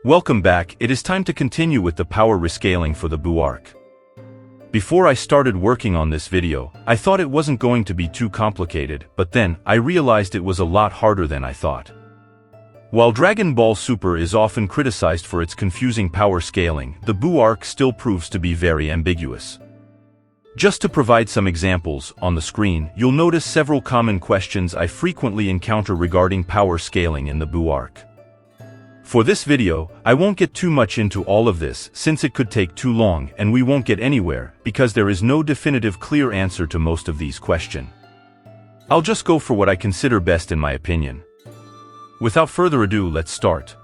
Welcome back. It is time to continue with the power rescaling for the Buu arc. Before I started working on this video, I thought it wasn't going to be too complicated, but then I realized it was a lot harder than I thought. While Dragon Ball Super is often criticized for its confusing power scaling, the Buu arc still proves to be very ambiguous. Just to provide some examples, on the screen, you'll notice several common questions I frequently encounter regarding power scaling in the Buu arc. For this video, I won't get too much into all of this since it could take too long and we won't get anywhere because there is no definitive clear answer to most of these questions. I'll just go for what I consider best in my opinion. Without further ado, let's start.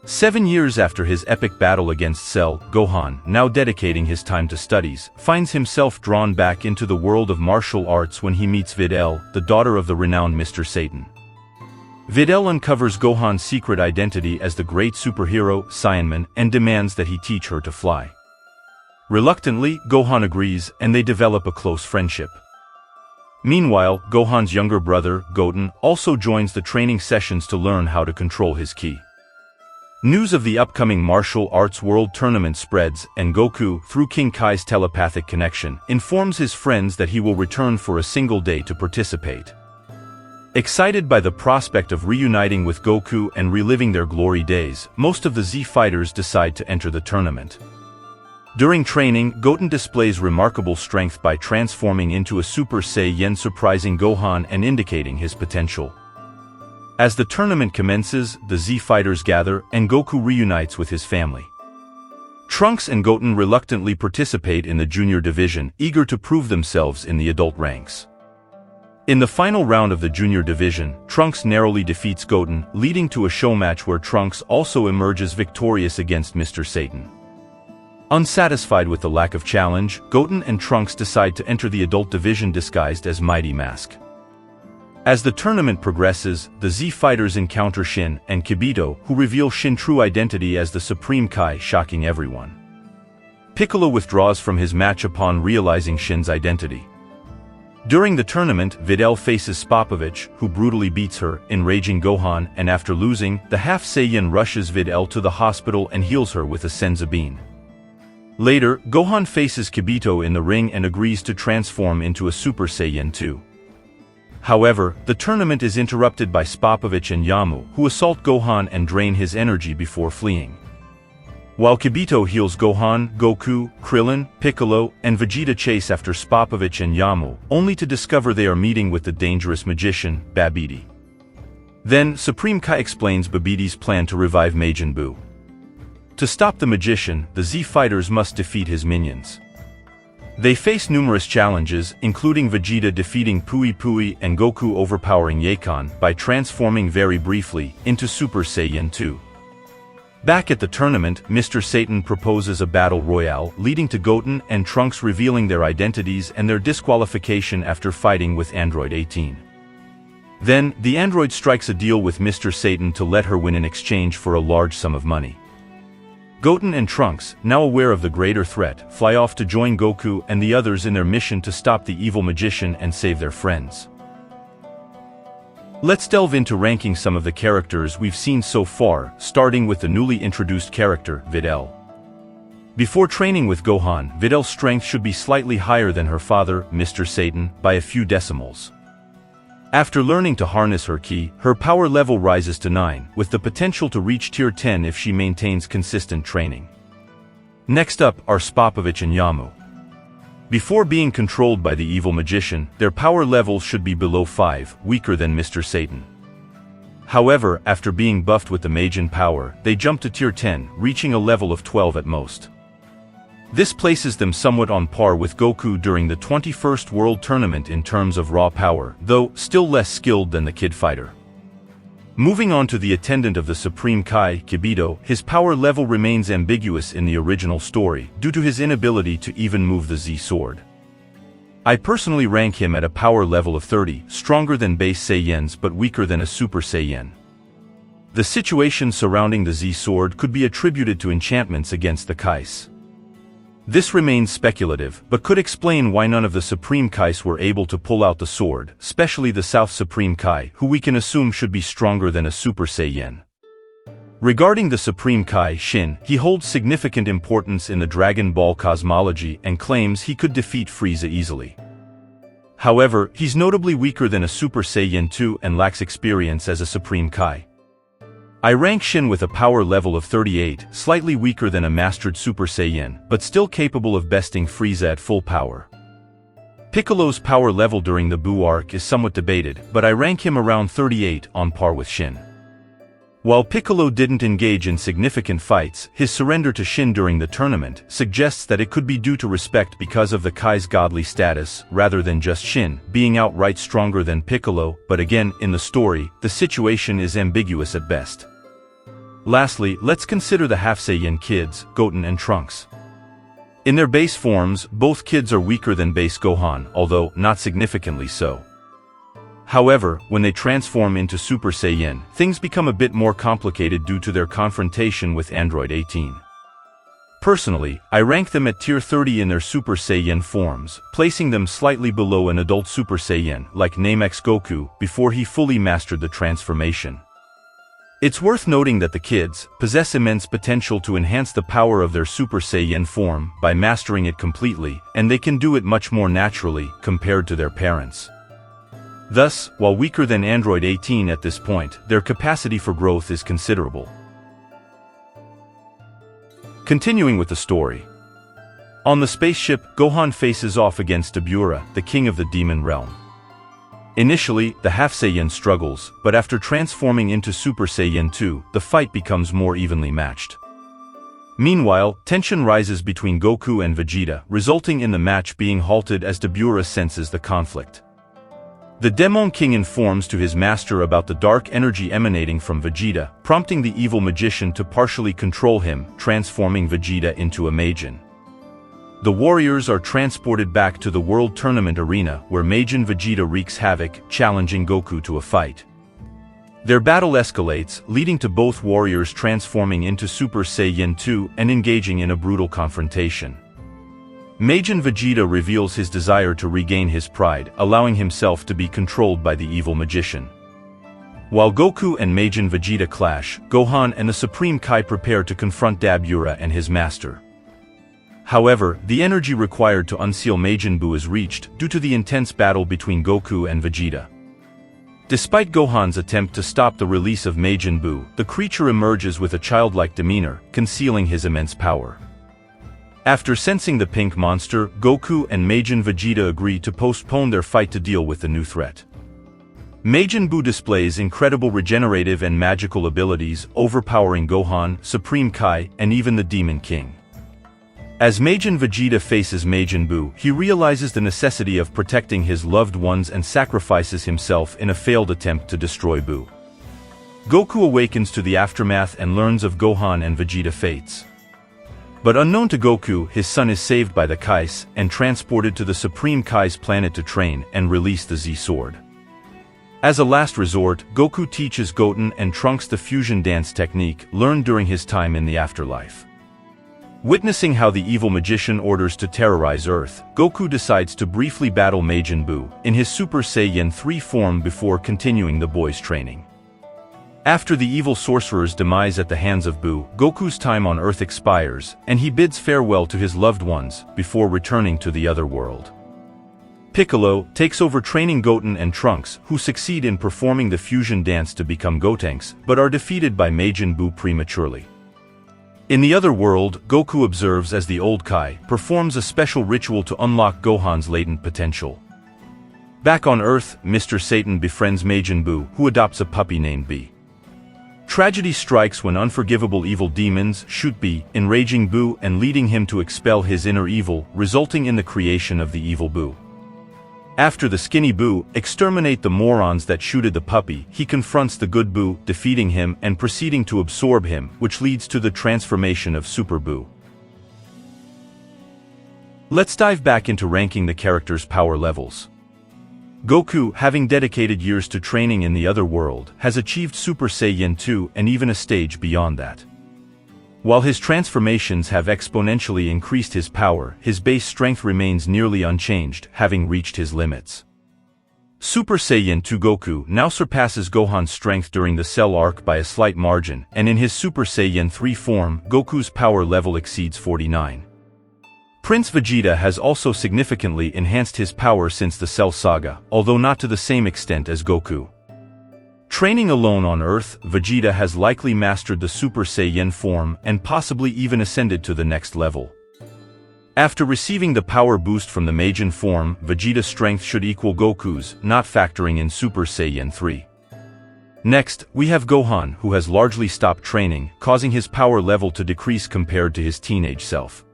7 years after his epic battle against Cell, Gohan, now dedicating his time to studies, finds himself drawn back into the world of martial arts when he meets Videl, the daughter of the renowned Mr. Satan. Videl uncovers Gohan's secret identity as the great superhero, Saiyanman, and demands that he teach her to fly. Reluctantly, Gohan agrees, and they develop a close friendship. Meanwhile, Gohan's younger brother, Goten, also joins the training sessions to learn how to control his ki. News of the upcoming martial arts world tournament spreads, and Goku, through King Kai's telepathic connection, informs his friends that he will return for a single day to participate. Excited by the prospect of reuniting with Goku and reliving their glory days, most of the Z fighters decide to enter the tournament. During training, Goten displays remarkable strength by transforming into a Super Saiyan, surprising Gohan and indicating his potential. As the tournament commences, the Z fighters gather, and Goku reunites with his family. Trunks and Goten reluctantly participate in the junior division, eager to prove themselves in the adult ranks. In the final round of the junior division, Trunks narrowly defeats Goten, leading to a show match where Trunks also emerges victorious against Mr. Satan. Unsatisfied with the lack of challenge, Goten and Trunks decide to enter the adult division disguised as Mighty Mask. As the tournament progresses, the Z fighters encounter Shin and Kibito, who reveal Shin's true identity as the Supreme Kai, shocking everyone. Piccolo withdraws from his match upon realizing Shin's identity. During the tournament, Videl faces Spopovich, who brutally beats her, enraging Gohan, and after losing, the half Saiyan rushes Videl to the hospital and heals her with a Senzu bean. Later, Gohan faces Kibito in the ring and agrees to transform into a Super Saiyan 2. However, the tournament is interrupted by Spopovich and Yamu, who assault Gohan and drain his energy before fleeing. While Kibito heals Gohan, Goku, Krillin, Piccolo, and Vegeta chase after Spopovich and Yamu, only to discover they are meeting with the dangerous magician, Babidi. Then, Supreme Kai explains Babidi's plan to revive Majin Buu. To stop the magician, the Z fighters must defeat his minions. They face numerous challenges, including Vegeta defeating Pui and Goku overpowering Yakon by transforming very briefly into Super Saiyan 2. Back at the tournament, Mr. Satan proposes a battle royale, leading to Goten and Trunks revealing their identities and their disqualification after fighting with Android 18. Then, the android strikes a deal with Mr. Satan to let her win in exchange for a large sum of money. Goten and Trunks, now aware of the greater threat, fly off to join Goku and the others in their mission to stop the evil magician and save their friends. Let's delve into ranking some of the characters we've seen so far, starting with the newly introduced character, Videl. Before training with Gohan, Videl's strength should be slightly higher than her father, Mr. Satan, by a few decimals. After learning to harness her ki, her power level rises to 9, with the potential to reach tier 10 if she maintains consistent training. Next up are Spopovich and Yamu. Before being controlled by the evil magician, their power levels should be below 5, weaker than Mr. Satan. However, after being buffed with the Majin power, they jump to tier 10, reaching a level of 12 at most. This places them somewhat on par with Goku during the 21st World Tournament in terms of raw power, though still less skilled than the Kid fighter. Moving on to the attendant of the Supreme Kai, Kibito, his power level remains ambiguous in the original story, due to his inability to even move the Z sword. I personally rank him at a power level of 30, stronger than base Saiyans but weaker than a Super Saiyan. The situation surrounding the Z sword could be attributed to enchantments against the Kais. This remains speculative, but could explain why none of the Supreme Kais were able to pull out the sword, especially the South Supreme Kai, who we can assume should be stronger than a Super Saiyan. Regarding the Supreme Kai, Shin, he holds significant importance in the Dragon Ball cosmology and claims he could defeat Frieza easily. However, he's notably weaker than a Super Saiyan 2 and lacks experience as a Supreme Kai. I rank Shin with a power level of 38, slightly weaker than a mastered Super Saiyan, but still capable of besting Frieza at full power. Piccolo's power level during the Buu arc is somewhat debated, but I rank him around 38, on par with Shin. While Piccolo didn't engage in significant fights, his surrender to Shin during the tournament suggests that it could be due to respect because of the Kai's godly status, rather than just Shin being outright stronger than Piccolo, but again, in the story, the situation is ambiguous at best. Lastly, let's consider the half-Saiyan kids, Goten and Trunks. In their base forms, both kids are weaker than base Gohan, although not significantly so. However, when they transform into Super Saiyan, things become a bit more complicated due to their confrontation with Android 18. Personally, I rank them at tier 30 in their Super Saiyan forms, placing them slightly below an adult Super Saiyan like Namex Goku before he fully mastered the transformation. It's worth noting that the kids possess immense potential to enhance the power of their Super Saiyan form by mastering it completely, and they can do it much more naturally compared to their parents. Thus, while weaker than Android 18 at this point, their capacity for growth is considerable. Continuing with the story. On the spaceship, Gohan faces off against Dabura, the king of the demon realm. Initially, the half-Saiyan struggles, but after transforming into Super Saiyan 2, the fight becomes more evenly matched. Meanwhile, tension rises between Goku and Vegeta, resulting in the match being halted as Dabura senses the conflict. The Demon King informs to his master about the dark energy emanating from Vegeta, prompting the evil magician to partially control him, transforming Vegeta into a Majin. The warriors are transported back to the World Tournament arena, where Majin Vegeta wreaks havoc, challenging Goku to a fight. Their battle escalates, leading to both warriors transforming into Super Saiyan 2 and engaging in a brutal confrontation. Majin Vegeta reveals his desire to regain his pride, allowing himself to be controlled by the evil magician. While Goku and Majin Vegeta clash, Gohan and the Supreme Kai prepare to confront Dabura and his master. However, the energy required to unseal Majin Buu is reached due to the intense battle between Goku and Vegeta. Despite Gohan's attempt to stop the release of Majin Buu, the creature emerges with a childlike demeanor, concealing his immense power. After sensing the pink monster, Goku and Majin Vegeta agree to postpone their fight to deal with the new threat. Majin Buu displays incredible regenerative and magical abilities, overpowering Gohan, Supreme Kai, and even the Demon King. As Majin Vegeta faces Majin Buu, he realizes the necessity of protecting his loved ones and sacrifices himself in a failed attempt to destroy Buu. Goku awakens to the aftermath and learns of Gohan and Vegeta fates. But unknown to Goku, his son is saved by the Kais and transported to the Supreme Kai's planet to train and release the Z-Sword. As a last resort, Goku teaches Goten and Trunks the fusion dance technique learned during his time in the afterlife. Witnessing how the evil magician orders to terrorize Earth, Goku decides to briefly battle Majin Buu in his Super Saiyan 3 form before continuing the boy's training. After the evil sorcerer's demise at the hands of Buu, Goku's time on Earth expires, and he bids farewell to his loved ones before returning to the other world. Piccolo takes over training Goten and Trunks, who succeed in performing the fusion dance to become Gotenks, but are defeated by Majin Buu prematurely. In the other world, Goku observes as the old Kai performs a special ritual to unlock Gohan's latent potential. Back on Earth, Mr. Satan befriends Majin Buu, who adopts a puppy named Bee. Tragedy strikes when unforgivable evil demons shoot Bee, enraging Buu and leading him to expel his inner evil, resulting in the creation of the evil Buu. After the skinny Buu exterminate the morons that shooted the puppy, he confronts the good Buu, defeating him and proceeding to absorb him, which leads to the transformation of Super Buu. Let's dive back into ranking the characters' power levels. Goku, having dedicated years to training in the other world, has achieved Super Saiyan 2 and even a stage beyond that. While his transformations have exponentially increased his power, his base strength remains nearly unchanged, having reached his limits. Super Saiyan 2 Goku now surpasses Gohan's strength during the Cell arc by a slight margin, and in his Super Saiyan 3 form, Goku's power level exceeds 49. Prince Vegeta has also significantly enhanced his power since the Cell saga, although not to the same extent as Goku. Training alone on Earth, Vegeta has likely mastered the Super Saiyan form and possibly even ascended to the next level. After receiving the power boost from the Majin form, Vegeta's strength should equal Goku's, not factoring in Super Saiyan 3. Next, we have Gohan, who has largely stopped training, causing his power level to decrease compared to his teenage self.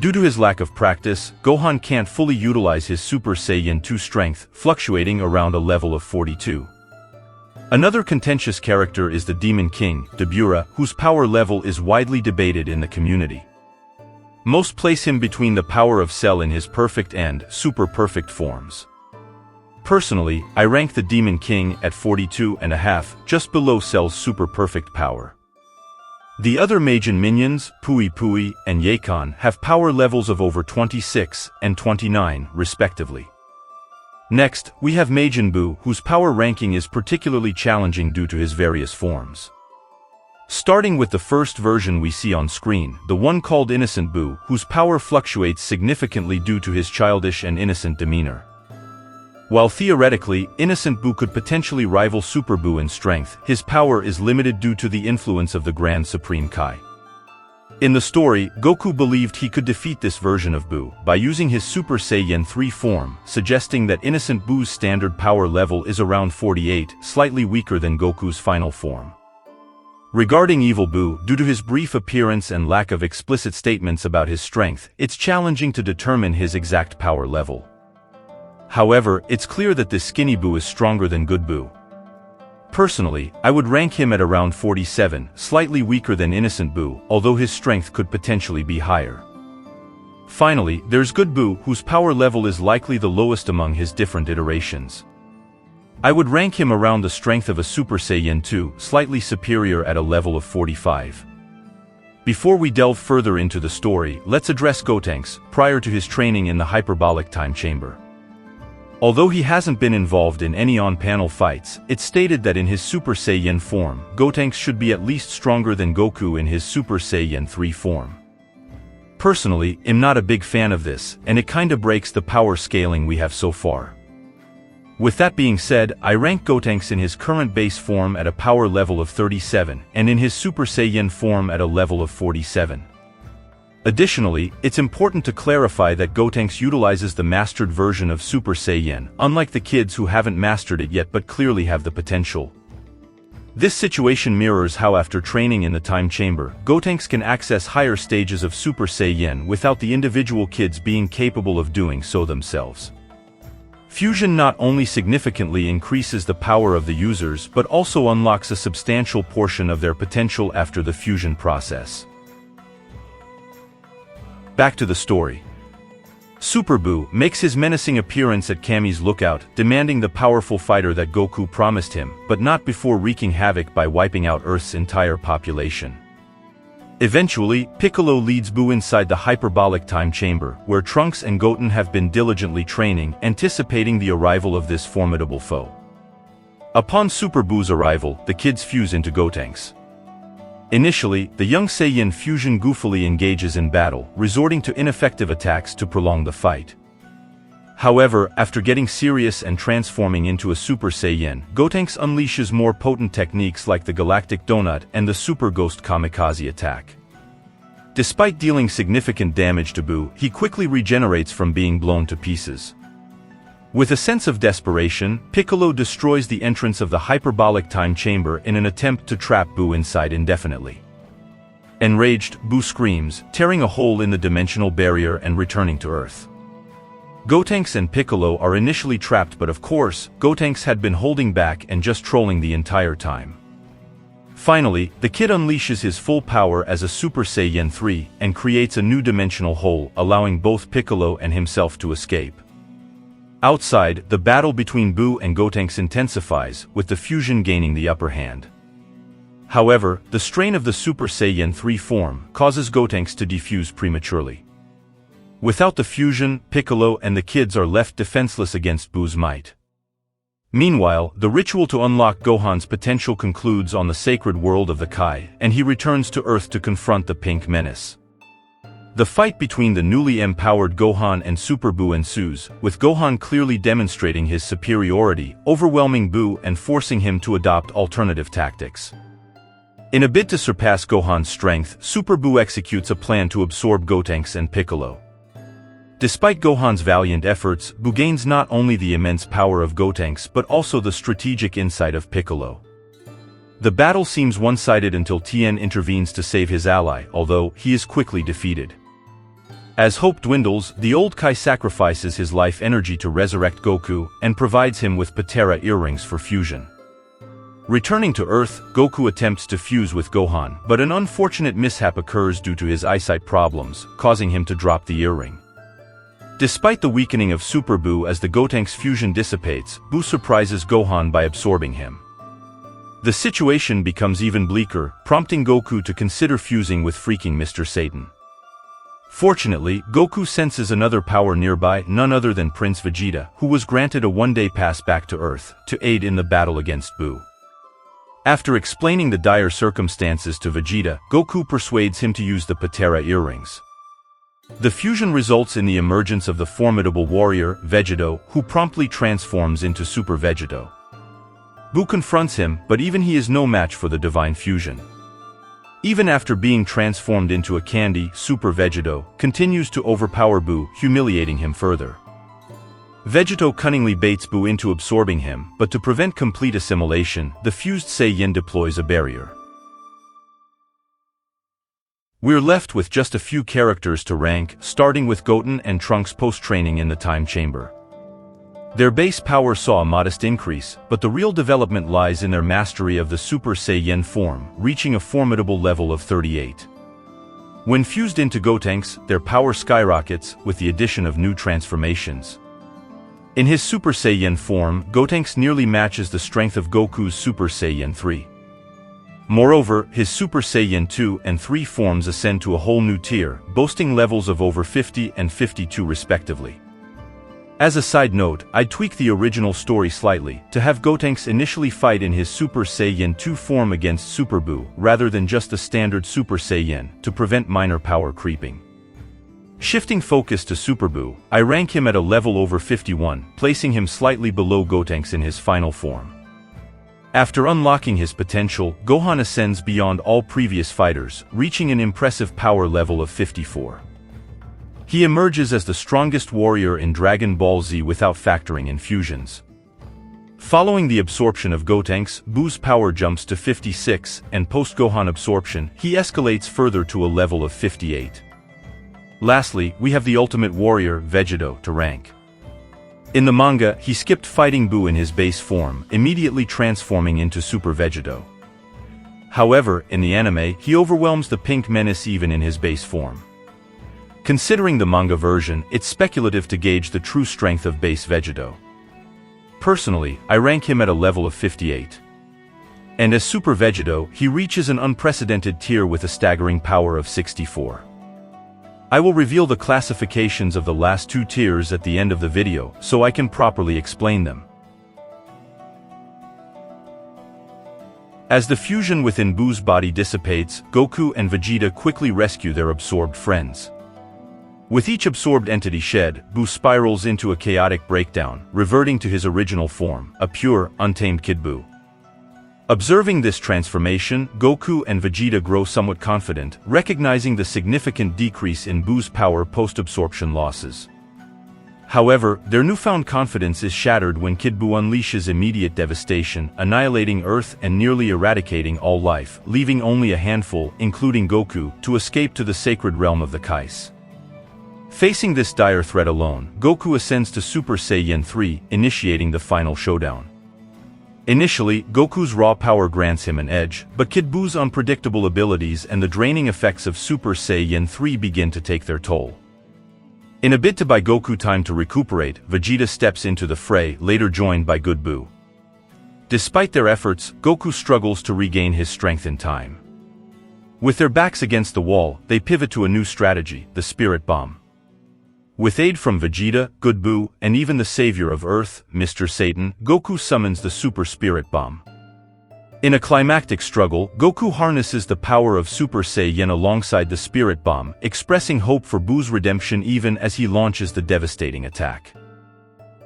Due to his lack of practice, Gohan can't fully utilize his Super Saiyan 2 strength, fluctuating around a level of 42. Another contentious character is the Demon King, Dabura, whose power level is widely debated in the community. Most place him between the power of Cell in his perfect and super perfect forms. Personally, I rank the Demon King at 42.5, just below Cell's super perfect power. The other Majin minions, Pui Pui and Yakon, have power levels of over 26 and 29, respectively. Next, we have Majin Buu, whose power ranking is particularly challenging due to his various forms. Starting with the first version we see on screen, the one called Innocent Buu, whose power fluctuates significantly due to his childish and innocent demeanor. While theoretically, Innocent Buu could potentially rival Super Buu in strength, his power is limited due to the influence of the Grand Supreme Kai. In the story, Goku believed he could defeat this version of Buu by using his Super Saiyan 3 form, suggesting that Innocent Buu's standard power level is around 48, slightly weaker than Goku's final form. Regarding Evil Buu, due to his brief appearance and lack of explicit statements about his strength, it's challenging to determine his exact power level. However, it's clear that this skinny Buu is stronger than Good Buu. Personally, I would rank him at around 47, slightly weaker than Innocent Buu, although his strength could potentially be higher. Finally, there's Good Buu, whose power level is likely the lowest among his different iterations. I would rank him around the strength of a Super Saiyan 2, slightly superior at a level of 45. Before we delve further into the story, let's address Gotenks, prior to his training in the hyperbolic time chamber. Although he hasn't been involved in any on-panel fights, it's stated that in his Super Saiyan form, Gotenks should be at least stronger than Goku in his Super Saiyan 3 form. Personally, I'm not a big fan of this, and it kinda breaks the power scaling we have so far. With that being said, I rank Gotenks in his current base form at a power level of 37, and in his Super Saiyan form at a level of 47. Additionally, it's important to clarify that Gotenks utilizes the mastered version of Super Saiyan, unlike the kids who haven't mastered it yet but clearly have the potential. This situation mirrors how after training in the time chamber, Gotenks can access higher stages of Super Saiyan without the individual kids being capable of doing so themselves. Fusion not only significantly increases the power of the users but also unlocks a substantial portion of their potential after the fusion process. Back to the story. Super Buu makes his menacing appearance at Kami's lookout, demanding the powerful fighter that Goku promised him, but not before wreaking havoc by wiping out Earth's entire population. Eventually, Piccolo leads Buu inside the hyperbolic time chamber, where Trunks and Goten have been diligently training, anticipating the arrival of this formidable foe. Upon Super Buu's arrival, the kids fuse into Gotenks. Initially, the young Saiyan fusion goofily engages in battle, resorting to ineffective attacks to prolong the fight. However, after getting serious and transforming into a Super Saiyan, Gotenks unleashes more potent techniques like the Galactic Donut and the Super Ghost Kamikaze attack. Despite dealing significant damage to Buu, he quickly regenerates from being blown to pieces. With a sense of desperation, Piccolo destroys the entrance of the hyperbolic time chamber in an attempt to trap Buu inside indefinitely. Enraged, Buu screams, tearing a hole in the dimensional barrier and returning to Earth. Gotenks and Piccolo are initially trapped, but of course, Gotenks had been holding back and just trolling the entire time. Finally, the kid unleashes his full power as a Super Saiyan 3 and creates a new dimensional hole, allowing both Piccolo and himself to escape. Outside, the battle between Buu and Gotenks intensifies, with the fusion gaining the upper hand. However, the strain of the Super Saiyan 3 form causes Gotenks to defuse prematurely. Without the fusion, Piccolo and the kids are left defenseless against Buu's might. Meanwhile, the ritual to unlock Gohan's potential concludes on the sacred world of the Kai, and he returns to Earth to confront the Pink Menace. The fight between the newly empowered Gohan and Super Buu ensues, with Gohan clearly demonstrating his superiority, overwhelming Buu and forcing him to adopt alternative tactics. In a bid to surpass Gohan's strength, Super Buu executes a plan to absorb Gotenks and Piccolo. Despite Gohan's valiant efforts, Buu gains not only the immense power of Gotenks but also the strategic insight of Piccolo. The battle seems one-sided until Tien intervenes to save his ally, although he is quickly defeated. As hope dwindles, the old Kai sacrifices his life energy to resurrect Goku and provides him with Patera earrings for fusion. Returning to Earth, Goku attempts to fuse with Gohan, but an unfortunate mishap occurs due to his eyesight problems, causing him to drop the earring. Despite the weakening of Super Buu as the Gotenks fusion dissipates, Buu surprises Gohan by absorbing him. The situation becomes even bleaker, prompting Goku to consider fusing with freaking Mr. Satan. Fortunately, Goku senses another power nearby, none other than Prince Vegeta, who was granted a one-day pass back to Earth, to aid in the battle against Buu. After explaining the dire circumstances to Vegeta, Goku persuades him to use the Patera earrings. The fusion results in the emergence of the formidable warrior, Vegetto, who promptly transforms into Super Vegetto. Buu confronts him, but even he is no match for the divine fusion. Even after being transformed into a candy, Super Vegetto continues to overpower Buu, humiliating him further. Vegetto cunningly baits Buu into absorbing him, but to prevent complete assimilation, the fused Saiyan deploys a barrier. We're left with just a few characters to rank, starting with Goten and Trunks post-training in the time chamber. Their base power saw a modest increase, but the real development lies in their mastery of the Super Saiyan form, reaching a formidable level of 38. When fused into Gotenks, their power skyrockets, with the addition of new transformations. In his Super Saiyan form, Gotenks nearly matches the strength of Goku's Super Saiyan 3. Moreover, his Super Saiyan 2 and 3 forms ascend to a whole new tier, boasting levels of over 50 and 52 respectively. As a side note, I'd tweak the original story slightly, to have Gotenks initially fight in his Super Saiyan 2 form against Super Buu, rather than just the standard Super Saiyan, to prevent minor power creeping. Shifting focus to Super Buu, I rank him at a level over 51, placing him slightly below Gotenks in his final form. After unlocking his potential, Gohan ascends beyond all previous fighters, reaching an impressive power level of 54. He emerges as the strongest warrior in Dragon Ball Z without factoring in fusions. Following the absorption of Gotenks, Buu's power jumps to 56, and post-Gohan absorption, he escalates further to a level of 58. Lastly, we have the ultimate warrior, Vegetto, to rank. In the manga, he skipped fighting Buu in his base form, immediately transforming into Super Vegetto. However, in the anime, he overwhelms the Pink Menace even in his base form. Considering the manga version, it's speculative to gauge the true strength of base Vegetto. Personally, I rank him at a level of 58. And as Super Vegetto, he reaches an unprecedented tier with a staggering power of 64. I will reveal the classifications of the last two tiers at the end of the video, so I can properly explain them. As the fusion within Buu's body dissipates, Goku and Vegeta quickly rescue their absorbed friends. With each absorbed entity shed, Buu spirals into a chaotic breakdown, reverting to his original form, a pure, untamed Kid Buu. Observing this transformation, Goku and Vegeta grow somewhat confident, recognizing the significant decrease in Buu's power post-absorption losses. However, their newfound confidence is shattered when Kid Buu unleashes immediate devastation, annihilating Earth and nearly eradicating all life, leaving only a handful, including Goku, to escape to the sacred realm of the Kais. Facing this dire threat alone, Goku ascends to Super Saiyan 3, initiating the final showdown. Initially, Goku's raw power grants him an edge, but Kid Buu's unpredictable abilities and the draining effects of Super Saiyan 3 begin to take their toll. In a bid to buy Goku time to recuperate, Vegeta steps into the fray, later joined by Good Buu. Despite their efforts, Goku struggles to regain his strength in time. With their backs against the wall, they pivot to a new strategy, the Spirit Bomb. With aid from Vegeta, Kid Buu, and even the savior of Earth, Mr. Satan, Goku summons the Super Spirit Bomb. In a climactic struggle, Goku harnesses the power of Super Saiyan alongside the Spirit Bomb, expressing hope for Buu's redemption even as he launches the devastating attack.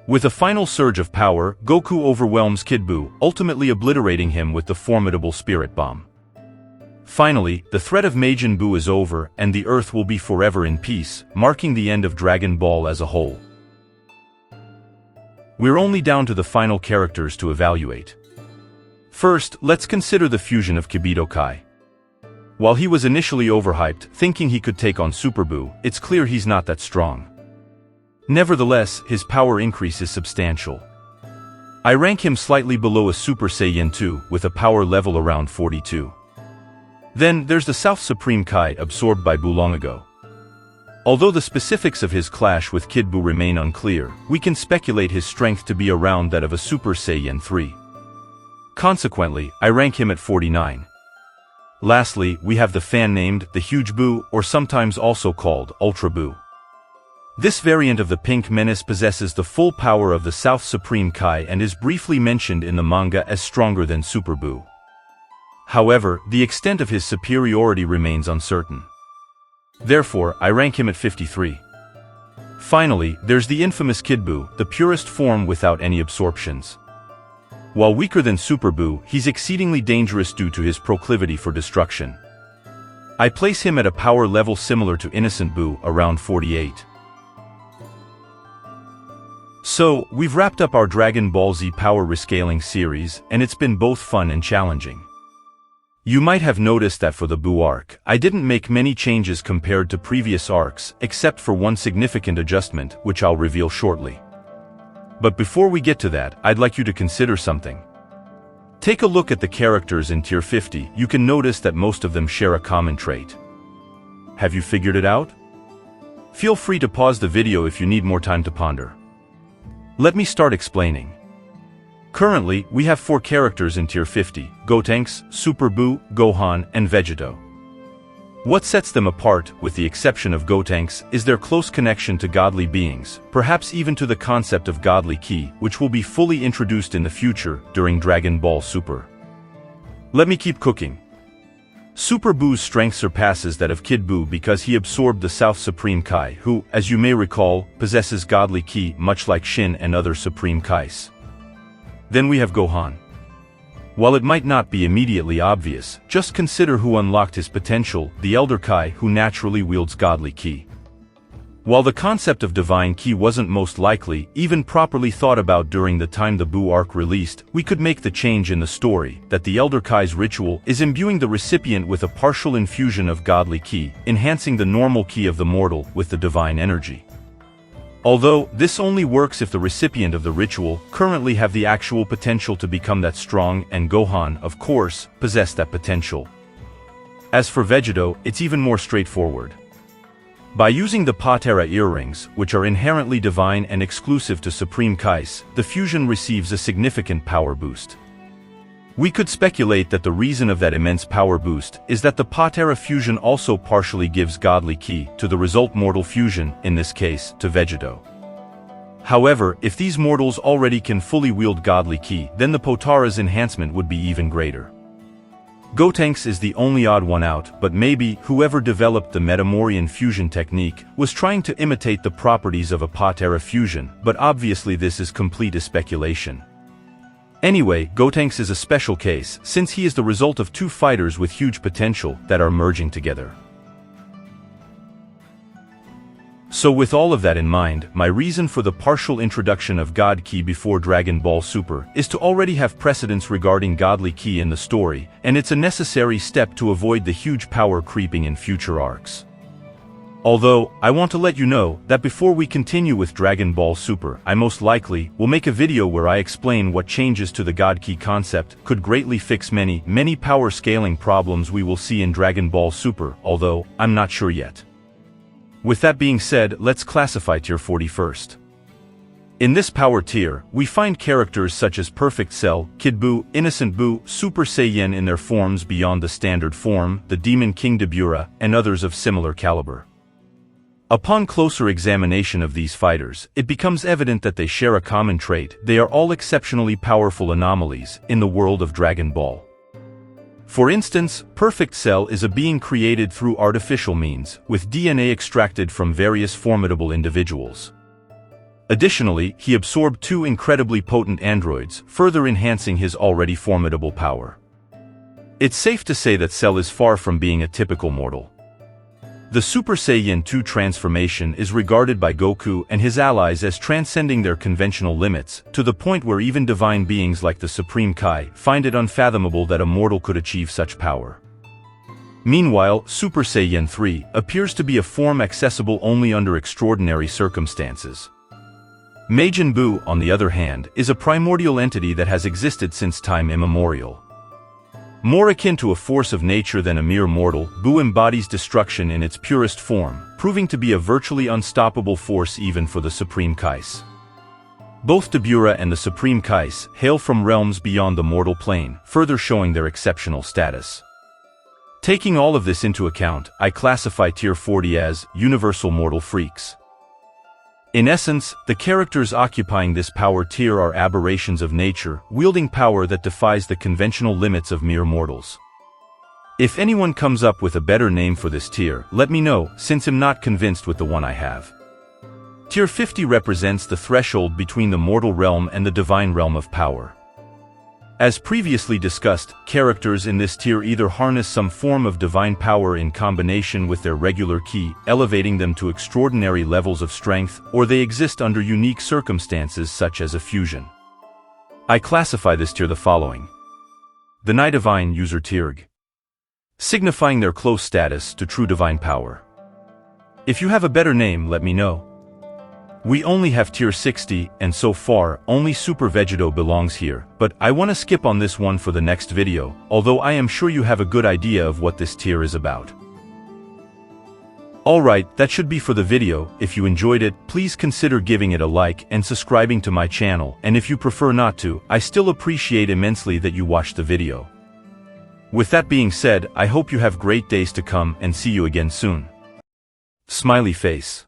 With a final surge of power, Goku overwhelms Kid Buu, ultimately obliterating him with the formidable Spirit Bomb. Finally, the threat of Majin Buu is over, and the Earth will be forever in peace, marking the end of Dragon Ball as a whole. We're only down to the final characters to evaluate. First, let's consider the fusion of Kibito Kai. While he was initially overhyped, thinking he could take on Super Buu, it's clear he's not that strong. Nevertheless, his power increase is substantial. I rank him slightly below a Super Saiyan 2, with a power level around 42. Then, there's the South Supreme Kai absorbed by Buu long ago. Although the specifics of his clash with Kid Buu remain unclear, we can speculate his strength to be around that of a Super Saiyan 3. Consequently, I rank him at 49. Lastly, we have the fan named the Huge Buu, or sometimes also called Ultra Buu. This variant of the Pink Menace possesses the full power of the South Supreme Kai and is briefly mentioned in the manga as stronger than Super Buu. However, the extent of his superiority remains uncertain. Therefore, I rank him at 53. Finally, there's the infamous Kid Buu, the purest form without any absorptions. While weaker than Super Buu, he's exceedingly dangerous due to his proclivity for destruction. I place him at a power level similar to Innocent Buu, around 48. So, we've wrapped up our Dragon Ball Z power rescaling series, and it's been both fun and challenging. You might have noticed that for the Buu arc, I didn't make many changes compared to previous arcs, except for one significant adjustment, which I'll reveal shortly. But before we get to that, I'd like you to consider something. Take a look at the characters in Tier 50, you can notice that most of them share a common trait. Have you figured it out? Feel free to pause the video if you need more time to ponder. Let me start explaining. Currently, we have 4 characters in Tier 50, Gotenks, Super Buu, Gohan, and Vegetto. What sets them apart, with the exception of Gotenks, is their close connection to godly beings, perhaps even to the concept of godly ki, which will be fully introduced in the future, during Dragon Ball Super. Let me keep cooking. Super Buu's strength surpasses that of Kid Buu because he absorbed the South Supreme Kai, who, as you may recall, possesses godly ki much like Shin and other Supreme Kais. Then we have Gohan. While it might not be immediately obvious, just consider who unlocked his potential, the Elder Kai, who naturally wields godly ki. While the concept of divine ki wasn't most likely even properly thought about during the time the Buu arc released, we could make the change in the story that the Elder Kai's ritual is imbuing the recipient with a partial infusion of godly ki, enhancing the normal ki of the mortal with the divine energy. Although, this only works if the recipient of the ritual currently have the actual potential to become that strong, and Gohan, of course, possessed that potential. As for Vegetto, it's even more straightforward. By using the Patera earrings, which are inherently divine and exclusive to Supreme Kais, the fusion receives a significant power boost. We could speculate that the reason of that immense power boost is that the Patera fusion also partially gives godly ki to the result mortal fusion, in this case, to Vegetto. However, if these mortals already can fully wield godly ki, then the Potara's enhancement would be even greater. Gotenks is the only odd one out, but maybe whoever developed the Metamorian fusion technique was trying to imitate the properties of a Patera fusion, but obviously this is complete speculation. Anyway, Gotenks is a special case, since he is the result of 2 fighters with huge potential that are merging together. So with all of that in mind, my reason for the partial introduction of God Ki before Dragon Ball Super is to already have precedence regarding godly ki in the story, and it's a necessary step to avoid the huge power creeping in future arcs. Although, I want to let you know that before we continue with Dragon Ball Super, I most likely will make a video where I explain what changes to the God Ki concept could greatly fix many power scaling problems we will see in Dragon Ball Super, although, I'm not sure yet. With that being said, let's classify Tier 40 first. In this power tier, we find characters such as Perfect Cell, Kid Buu, Innocent Buu, Super Saiyan in their forms beyond the standard form, the Demon King Dabura, and others of similar caliber. Upon closer examination of these fighters, it becomes evident that they share a common trait: they are all exceptionally powerful anomalies in the world of Dragon Ball. For instance, Perfect Cell is a being created through artificial means, with DNA extracted from various formidable individuals. Additionally, he absorbed 2 incredibly potent androids, further enhancing his already formidable power. It's safe to say that Cell is far from being a typical mortal. The Super Saiyan 2 transformation is regarded by Goku and his allies as transcending their conventional limits, to the point where even divine beings like the Supreme Kai find it unfathomable that a mortal could achieve such power. Meanwhile, Super Saiyan 3 appears to be a form accessible only under extraordinary circumstances. Majin Buu, on the other hand, is a primordial entity that has existed since time immemorial. More akin to a force of nature than a mere mortal, Buu embodies destruction in its purest form, proving to be a virtually unstoppable force even for the Supreme Kais. Both Dabura and the Supreme Kais hail from realms beyond the mortal plane, further showing their exceptional status. Taking all of this into account, I classify Tier 40 as universal mortal freaks. In essence, the characters occupying this power tier are aberrations of nature, wielding power that defies the conventional limits of mere mortals. If anyone comes up with a better name for this tier, let me know, since I'm not convinced with the one I have. Tier 50 represents the threshold between the mortal realm and the divine realm of power. As previously discussed, characters in this tier either harness some form of divine power in combination with their regular ki, elevating them to extraordinary levels of strength, or they exist under unique circumstances such as a fusion. I classify this tier the following. The Nigh Divine User Tierg, signifying their close status to true divine power. If you have a better name, let me know. We only have Tier 60, and so far, only Super Vegetto belongs here, but I want to skip on this one for the next video, although I am sure you have a good idea of what this tier is about. Alright, that should be for the video. If you enjoyed it, please consider giving it a like and subscribing to my channel, and if you prefer not to, I still appreciate immensely that you watched the video. With that being said, I hope you have great days to come and see you again soon. Smiley face.